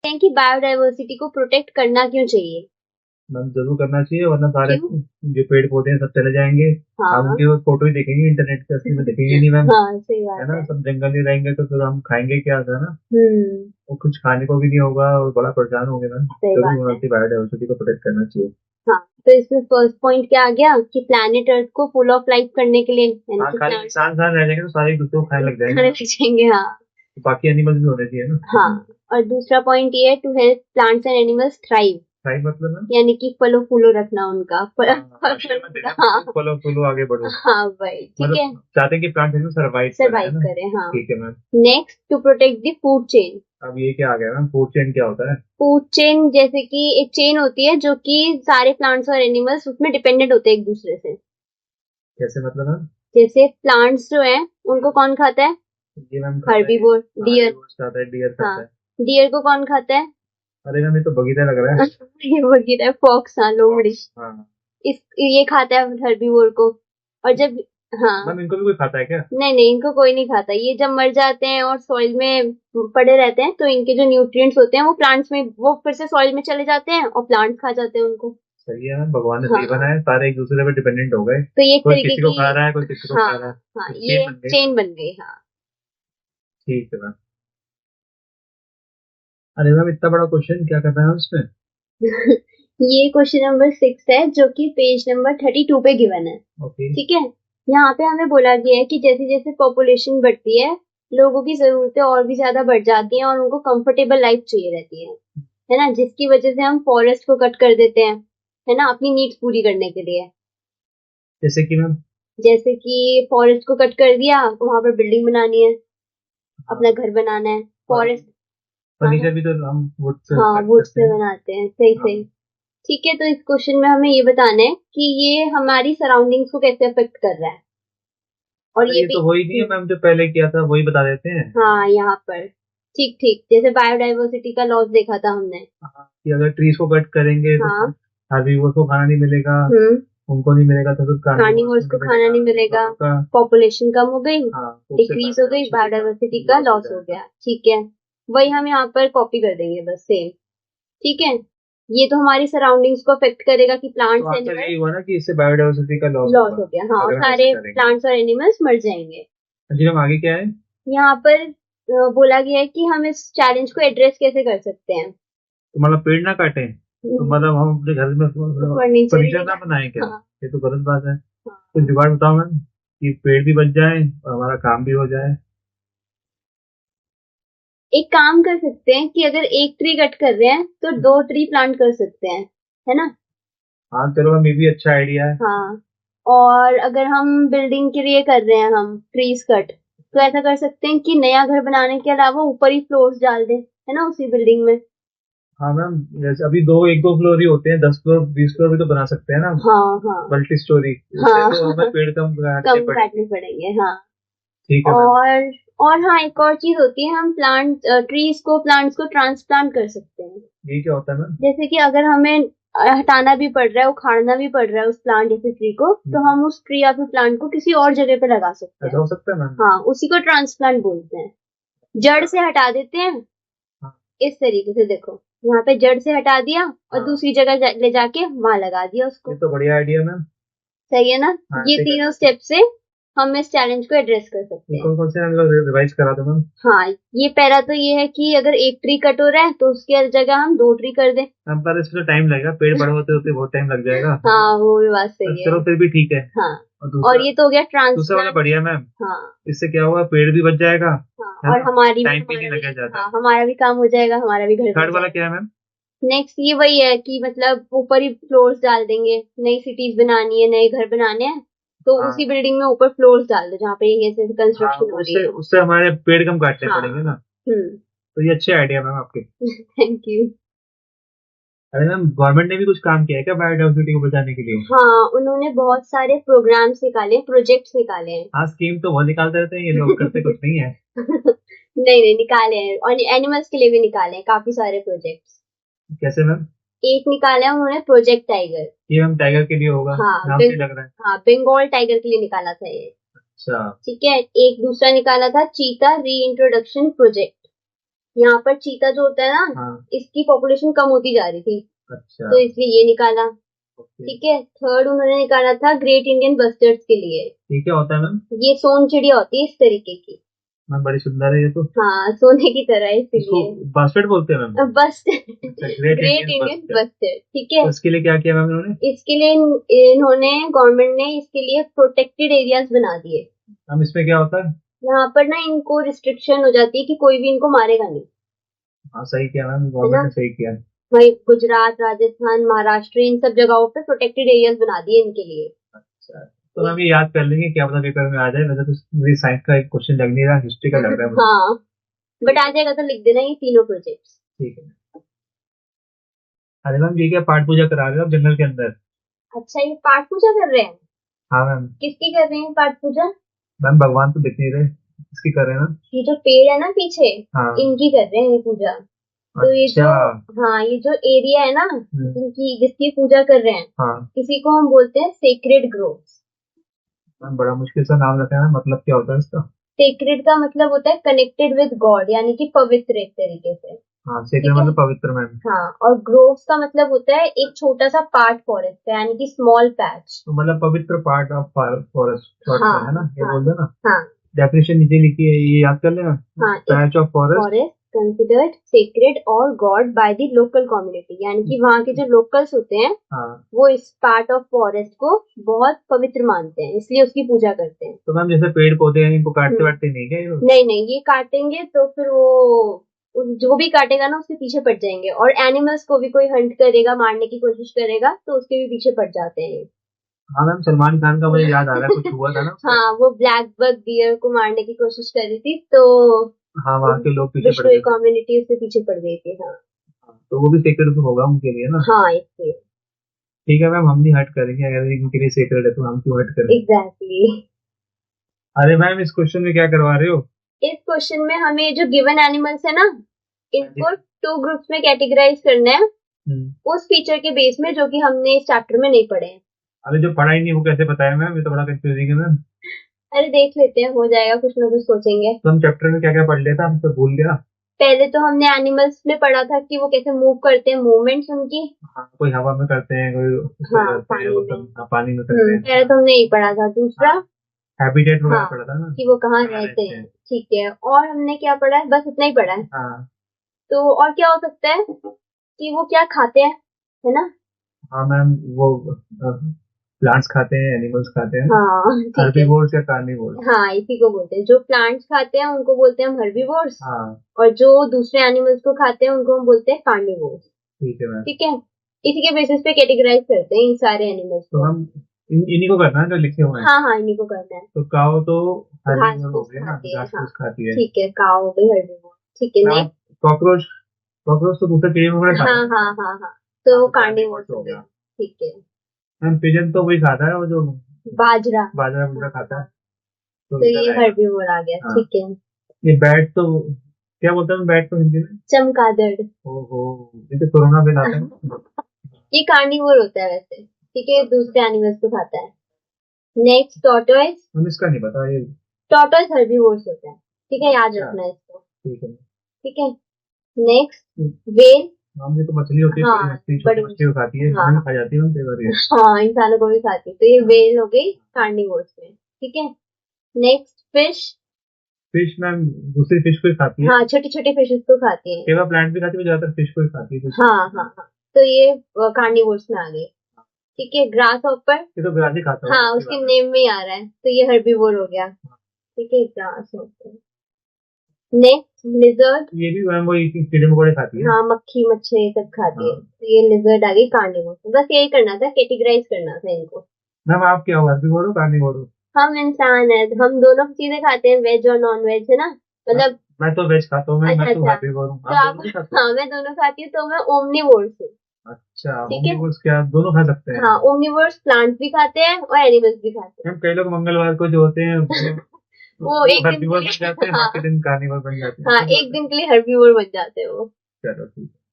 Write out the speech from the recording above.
हैं कि बायोडाइवर्सिटी को प्रोटेक्ट करना क्यों चाहिए? मैम जरूर करना चाहिए, वरना सारे क्यों? जो पेड़ पौधे हैं सब चले जाएंगे। हम हाँ उनकी वो फोटो ही देखेंगे इंटरनेट पे, असली में देखेंगे नहीं मैम। हाँ सही है बात ना, है। सब जंगल ही रहेंगे तो फिर हम खाएंगे क्या, है ना। हम्म। वो कुछ खाने को भी नहीं होगा और बड़ा परेशान होंगे मैम। सही जरूर बात होना है। चाहिए, बायोडाइवर्सिटी को प्रोटेक्ट करना चाहिए। हाँ, तो इसमें फर्स्ट पॉइंट क्या आ गया कि प्लैनेट अर्थ को फुल ऑफ लाइफ करने के लिए, यानी हाँ, कि खाली प्लांट्स इंसान रह जाएंगे तो सारे एक दूसरे को खाने लग जाएंगे खाने मैम। लग जाएंगे। हाँ। तो बाकी एनिमल्स भी होने चाहिए ना। हाँ, और दूसरा पॉइंट ये है to help plants and animals thrive, right, मतलब मैम। यानी कि फलो फूलो रखना उनका हाँ, नशे मत देना, हाँ फॉलो फॉलो आगे बढ़ो। हाँ भाई ठीक है। मतलब चाहते हैं कि प्लांट सर्वाइव करें, है सरवाइव ना। करें, हाँ। ठीक है ma'am. Next, to protect the food chain. अब ये क्या आ गया मैम, फूड चेन क्या होता है? फूड चेन जैसे कि एक चेन होती है जो कि सारे प्लांट्स और एनिमल्स उसमें डिपेंडेंट होते हैं एक दूसरे से। कैसे मतलब मैम? जैसे प्लांट्स जो है उनको कौन खाता है? ये मैम खाता है, हर्बीवोर, डियर। herbivores खाता है, डियर हाँ, खाता है। डियर को कौन खाता है? अरे मैम ये तो बगीचा लग रहा है। ये वगैरह फॉक्स, हाँ, लोमड़ी। Fox, हाँ। इस ये खाता है हर्बीवोर को। और जब, हाँ, मैम इनको भी कोई खाता है क्या? नहीं नहीं, इनको कोई नहीं खाता। ये जब मर जाते हैं और सॉइल में पड़े रहते हैं तो इनके जो न्यूट्रिएंट्स होते हैं वो प्लांट्स में, वो फिर से सॉइल में चले जाते हैं और प्लांट्स खा जाते हैं उनको। सही है मैम, भगवान ने सही हाँ, बनाया, सारे एक दूसरे पे डिपेंडेंट हो गए। तो ये एक कोई तरीके किसी को की, खा रहा है, कोई किसी को हाँ खा रहा है, हाँ, तो ये चेन बन गई। चेन बन गई। हाँ। ठीक है मैम। अरे मैम इतना बड़ा क्वेश्चन क्या करना है उसमें? ये क्वेश्चन नंबर 6 है जो कि पेज नंबर 32 पे गिवन है। ओके। ठीक है। यहाँ पे हमें बोला गया है कि जैसे जैसे पॉपुलेशन बढ़ती है, लोगों की जरूरतें और भी ज्यादा बढ़ जाती हैं और उनको कंफर्टेबल लाइफ चाहिए रहती है ना, जिसकी वजह से हम फॉरेस्ट को कट कर देते हैं, है ना, अपनी नीड्स पूरी करने के लिए। जैसे कि मैम? जैसे कि फॉरेस्ट को कट कर दिया, वहां पर बिल्डिंग बनानी है, अपना हाँ, घर बनाना है, और फॉरेस्ट। हाँ फर्नीचर भी तो हम वुड से हाँ, कट वुड करते से हैं। बनाते हैं, सही हाँ। सही। ठीक है, तो इस क्वेश्चन में हमें ये बताना है कि ये हमारी सराउंडिंग्स को कैसे अफेक्ट कर रहा है। और अरे ये ये भी, तो वही नहीं है मैम जो पहले किया था, वही बता देते हैं। हाँ, यहाँ पर ठीक ठीक, जैसे बायोडाइवर्सिटी का लॉस देखा था हमने। हाँ, कि अगर ट्रीज को कट करेंगे तो हाँ। हार्बीवोर्स को खाना नहीं मिलेगा, हम्म। उनको नहीं मिलेगा तो फिर कार्निवोर्स को कार्निवोर्स को नहीं खाना मिलेगा, नहीं इन मिलेगा, दोनों का। पॉपुलेशन कम हो गई, हाँ, तो उससे डिक्रीज हो गई, बायोडाइवर्सिटी का बायोडाइवर्सिटी का लॉस हो लॉस हो जाएगा। गया। ठीक है, वही हम यहाँ पर कॉपी कर देंगे बस, सेम। ठीक है, ये तो हमारी सराउंडिंग्स को अफेक्ट करेगा कि तो प्लांट्स आंसर एनिमल्स यही हुआ ना कि इससे बायोडाइवर्सिटी का लॉस लॉस होगा, हो गया, हाँ, और अगर हम ऐसे सारे करेंगे। प्लांट्स और एनिमल्स मर जाएंगे। जी मैम, आगे क्या है? यहाँ पर बोला गया है कि हम इस चैलेंज को एड्रेस कैसे कर सकते हैं। तो मतलब पेड़ ना काटें, तो मतलब हम अपने घर में फर्नीचर ही फर्नीचर नहीं ना बनाएं क्या? हाँ ये तो गलत बात है। तो हाँ। जुगाड़ बताओ मैम, कि पेड़ भी बच जाए और हमारा काम भी हो जाए। एक काम कर सकते हैं कि अगर एक ट्री कट कर रहे हैं तो 2 ट्री प्लांट कर सकते हैं, है ना। हाँ चलो मैम, ये भी अच्छा आइडिया है। हाँ, और अगर हम बिल्डिंग के लिए कर रहे हैं हम ट्रीज कट, तो ऐसा कर सकते हैं कि नया घर बनाने के अलावा ऊपर ही फ्लोर्स डाल दें, है ना, उसी बिल्डिंग में। हाँ मैम, जैसे अभी दो एक दो फ्लोर ही होते हैं, 10 फ्लोर 20 फ्लोर भी तो बना सकते हैं ना, हाँ हाँ मल्टी स्टोरी। उससे हाँ। तो हमें पेड़ कम काटने कम पड़ेंगे। काटने पड़ेंगे, हाँ। ठीक है मैम। और हाँ, एक और चीज होती है, हम प्लांट्स को ट्रांसप्लांट कर सकते हैं। ये क्या होता है मैम? जैसे कि अगर हमें हटाना भी पड़ रहा है, उखाड़ना भी पड़ रहा है उस प्लांट या फिर ट्री को, तो हम उस ट्री या फिर प्लांट को किसी और जगह पे लगा सकते ऐसा हैं। हो सकता है मैम? हाँ, उसी को ट्रांसप्लांट बोलते हैं। जड़ अच्छा। से हटा देते हैं, हाँ। इस तरीके से देखो, यहाँ पे जड़ से हटा दिया और हाँ, दूसरी जगह ले जाके वहां लगा दिया ये उसको। तो बढ़िया आइडिया मैम। सही है ना। हाँ, ये ऐसे ही तीनों करना चाहिए। स्टेप से हम इस चैलेंज को एड्रेस कर सकते ये हैं। कौन कौन से हम रिवाइज करा दो मैम। हाँ, ये पहला तो ये है कि अगर एक ट्री कट हो रहा है तो उसकी जगह हम 2 ट्री कर दें। मैम पर इसमें तो टाइम लगेगा, पेड़ बड़े होते होते बहुत टाइम लग जाएगा। हाँ, वो भी बात पर सही है। चलो फिर भी ठीक है। हाँ, और और दूसरा, ये तो हो गया दूसरा वाला ट्रांसप्लांट। बढ़िया मैम। हाँ इससे क्या हुआ, पेड़ भी बच जाएगा, हाँ, है और ना, टाइम भी नहीं हमारा भी, लगेगा ज्यादा। हाँ, हमारा भी काम हो जाएगा, हमारा भी घर बन थर्ड वाला जाएगा। क्या है मैम? नेक्स्ट ये वही है कि मतलब ऊपर ही फ्लोर्स डाल देंगे, नई सिटीज बनानी है, नए घर बनाने हैं, तो उसी हाँ। बिल्डिंग में ऊपर फ्लोर्स डाल दो जहाँ पे ये से हाँ, कंस्ट्रक्शन हो रही उससे है। उससे हमारे पेड़ कम काटने हाँ। पड़ेंगे ना। हम्म। तो ये अच्छे आइडिया मैम आपके। Thank you. अरे मैम, गवर्नमेंट ने भी कुछ काम किया है क्या बायोडाइवर्सिटी को बचाने के लिए? हाँ, उन्होंने बहुत सारे प्रोग्राम्स निकाले, प्रोजेक्ट्स निकाले हैं। हाँ, स्कीम तो बहुत निकालते रहते हैं ये लोग, करते कुछ नहीं है। नहीं नहीं, निकाले हैं, और एनिमल्स के लिए भी निकाले हैं काफी सारे प्रोजेक्ट्स। कैसे मैम? एक निकाला है उन्होंने प्रोजेक्ट टाइगर। ये मैम टाइगर के लिए होगा, हाँ, नाम से ही लग रहा है। हाँ, बंगाल टाइगर के लिए निकाला था ये। अच्छा। ठीक है, एक दूसरा निकाला था चीता री इंट्रोडक्शन प्रोजेक्ट। यहाँ पर चीता जो होता है ना, हाँ। इसकी पॉपुलेशन कम होती जा रही थी, अच्छा। तो इसलिए ये निकाला। ओके। ठीक है, थर्ड उन्होंने निकाला था ग्रेट इंडियन बस्टर्ड्स के लिए। ये क्या होता है मैम? ये सोन चिड़िया होती है इस तरीके की। मैम बड़ी सुंदर है ये तो। हाँ, सोने की तरह है इसको इसीलिए। बास्केट बोलते हैं मैम? बस अच्छा, great great Indian Indian basket. Bustard, ठीक है। तो इसके लिए क्या किया मैम इन्होंने? इसके लिए इन्होंने, गवर्नमेंट ने इसके लिए प्रोटेक्टेड एरियाज बना दिए। मैम इसमें क्या होता है? यहाँ पर ना इनको रिस्ट्रिक्शन हो जाती है कि कोई भी इनको मारेगा नहीं, हाँ सही किया मैम, है ना। गवर्नमेंट ने सही किया। वही गुजरात, राजस्थान, महाराष्ट्र, इन सब जगहों पे प्रोटेक्टेड एरियाज बना दिए इनके लिए। अच्छा, तो मैम ये याद कर लेंगे, क्या पता पेपर में आ जाए। वैसे तो मुझे साइंस का एक क्वेश्चन लग नहीं रहा, हिस्ट्री का लग रहा है मुझे। हाँ, बट आ जाएगा तो लिख देना ये तीनों प्रोजेक्ट्स। ठीक है। अरे मैम ये क्या पाठ पूजा करा रहे हो आप जंगल के अंदर? अच्छा, ये पाठ पूजा कर रहे हैं? हाँ मैम। किसकी कर रहे हैं पाठ पूजा? मैम भगवान तो दिख नहीं रहे, इसकी कर रहे हैं ना? ये जो पेड़ है ना पीछे, हाँ। इनकी कर रहे हैं ये पूजा। तो ये जो, अच्छा। हाँ, ये जो एरिया है ना इनकी, जिसकी पूजा कर रहे हैं, हाँ इसी को हम बोलते हैं सेक्रेड ग्रोव्स। मैम, बड़ा मुश्किल सा नाम रखा है, मतलब क्या होता है इसका? सेक्रेड का मतलब होता है कनेक्टेड विद गॉड, यानी कि पवित्र एक तरीके से। हाँ सेक्रेट ठीक है, मतलब पवित्र मैम। हाँ। और ग्रोव्स का मतलब होता है एक छोटा सा पार्ट फॉरेस्ट का, यानी कि स्मॉल पैच। तो मतलब पवित्र पार्ट ऑफ फॉरेस्ट शॉर्ट हाँ में है ना, ये हाँ बोल दो ना। हाँ डेफिनेशन नीचे लिखी है, ये याद कर लेना। हाँ। Patch of forest forest considered sacred और god by the local community, यानी कि वहाँ के जो लोकल्स होते हैं हाँ। वो इस पार्ट ऑफ फॉरेस्ट को बहुत पवित्र मानते हैं, इसलिए उसकी पूजा करते हैं। तो मैम जैसे पेड़ पौधे हैं, इनको काटते हम्म। वाटते नहीं क्या ये लोग? नहीं नहीं, ये काटेंगे तो फिर वो जो भी काटेगा ना उसके पीछे पड़ जाएंगे, और एनिमल्स को भी कोई हंट करेगा, मारने की कोशिश करेगा तो उसके भी पीछे पड़ जाते हैं ये। हाँ मैम, सलमान खान का मुझे याद आ रहा है, कुछ हुआ था ना उसका। हाँ, वो ब्लैक बक डियर को मारने की कोशिश कर रही थी, तो हाँ वहाँ के लोग पीछे पड़ विश्नोई गए थे। कम्युनिटी उससे पीछे पड़ गई थी। हाँ हाँ, तो वो भी सेक्रेट होगा उनके लिए ना। हाँ, इसलिए। ठीक है मैम, हम नहीं हट करेंगे, अगर इनके लिए सेक्रेट है तो हम क्यों हट करें? एग्जैक्टली। अरे मैम इस क्वेश्चन में क्या करवा रहे हो? इस क्वेश्चन में हमें जो गिवन एनिमल्स है ना, हाँ जी। इनको टू ग्रुप्स में कैटेगराइज करना है, उस फीचर के बेस में जो कि हमने इस चैप्टर में नहीं पढ़े हैं। अरे जो पढ़ा ही नहीं वो कैसे बताया मैम, ये तो बड़ा कंफ्यूजिंग है मैम। अरे देख लेते हैं, हो जाएगा, कुछ ना कुछ सोचेंगे। तो हम चैप्टर में क्या क्या पढ़ लेता, हम तो भूल गया। पहले तो हमने एनिमल्स में पढ़ा था कि वो कैसे मूव करते हैं, मूवमेंट्स उनकी। हाँ, कोई हवा में करते हैं, कोई उसमें हाँ, करते हैं, पानी वो में। सब हाँ, पानी में करते हैं। पहले तो हमने यही पढ़ा था। दूसरा, हैबिटेट वगैरह हाँ, पढ़ा था ना, कि वो कहाँ कहाँ रहते रहते हैं। हैं। ठीक है, और हमने क्या पढ़ा है? बस इतना ही पढ़ा है। हाँ। तो और क्या हो सकता है कि वो क्या खाते हैं, है ना। हाँ मैम, वो प्लांट्स खाते हैं, एनिमल्स खाते हैं। हाँ ठीक है। हर्बीवोर्स या कार्निवोर्स? हाँ, इसी को बोलते हैं, जो प्लांट्स खाते हैं उनको बोलते हैं हम हर्बीवोर्स, हाँ और जो दूसरे एनिमल्स को खाते हैं उनको हम बोलते हैं कार्निवोर्स। ठीक है मैम। ठीक है, इसी के बेसिस पे कैटेगराइज करते हैं इन सारे एनिमल्स तो को। हम इन्हीं को करना है जो लिखे हुए हैं। हाँ हाँ, इन्हीं को करना है। तो काऊ तो घास हर्बीवोर हो फूस गए ना, खाती है, घास हाँ। फूस खाती है। ठीक है, काऊ हो गई हर्बीवोर। ठीक है, मैम नेक्स्ट। कॉकरोच, कॉकरोच तो दूसरे कीड़े मकोड़े हाँ खाते हैं। हाँ हाँ हाँ, तो तो कार्निवोर्स कार्निवोर्स हो हो गया। गया। ठीक है, मैम पिजन तो वही खाता है, वो जो बाजरा। बाजरा बुजरा हाँ खाता है। हाँ, तो तो इधर ये आएगा। हर्बीवोर आ गया। हाँ। ठीक है, ये बैट तो क्या बोलते हैं बैट को हिंदी में? चमगादड़। ओहो, ये तो कोरोना में खाता है ना। ये कार्निवोर होता है वैसे। ठीक है, दूसरे एनिमल्स को खाता है। Next, tortoise. हम इसका नहीं पता ये। टॉर्टोइज हर्बीवोर्स होता है। ठीक है, याद अच्छा, रखना है इसको। ठीक है। ठीक है, नेक्स्ट, वेल। हम ये तो मछली होती है, बड़ी हाँ, मछली, बड़ी छोटी मछली को खाती है, हाँ हमें भी खा जाती है उनके बार ये। हाँ, इंसानों को भी खाती है, तो ये वेल हो गई कार्निवोर्स में। ठीक है, नेक्स्ट, फिश। फिश मैम दूसरी फिश को ही खाती है। हाँ, छोटी छोटी फिशेस को खाती है। कई बार प्लांट भी खाती है, ज्यादातर फिश को ही खाती है। हाँ हाँ हाँ, तो ये कार्निवोर्स में आ गई। ठीक है, ग्रास हॉपर। ये तो ग्रास ही खाता होगा, हाँ, पक्की उसके बात है। नेम में ही आ रहा है, तो ये हर्बीवोर हो गया। ठीक है, ग्रास हॉपर। Next, lizard. ये भी मैम वही कीड़े मकोड़े खाती है। हाँ, मक्खी मच्छर ये सब खाती है, हाँ। तो ये लिजर्ड आ गई कार्निवोर। बस यही करना था, कैटेगराइज करना था इनको। मैम आप क्या हो, हेर्बीवोर हो कार्निवोर हो? हम इंसान है, हम दोनों चीजें खाते हैं, वेज और नॉन वेज, है ना, मतलब। मैं तो वेज खाता हूँ, मैं अच्छा तो अच्छा, हेर्बीवोर हूँ, तो आप आप, दोनों नहीं खाते? हाँ, मैं दोनों खाती हूँ, तो मैं ओमनीवोर्स हूँ। अच्छा, ठीक है, ओमनिवोर्स क्या दोनों खा सकते हैं? हाँ, ओमनीवोर्स प्लांट्स भी खाते हैं और एनिमल्स भी खाते मैम कई लोग मंगलवार को जो होते हैं हैं। वो वो एक दिन हेर्बीवोर के बन लिए, जाते हैं, हाँ बाकी दिन कार्निवोर बन जाते हैं, हाँ, ऐसा भी एक होता है। दिन के लिए हर्बीवोर बन जाते हैं वो। चलो ठीक है।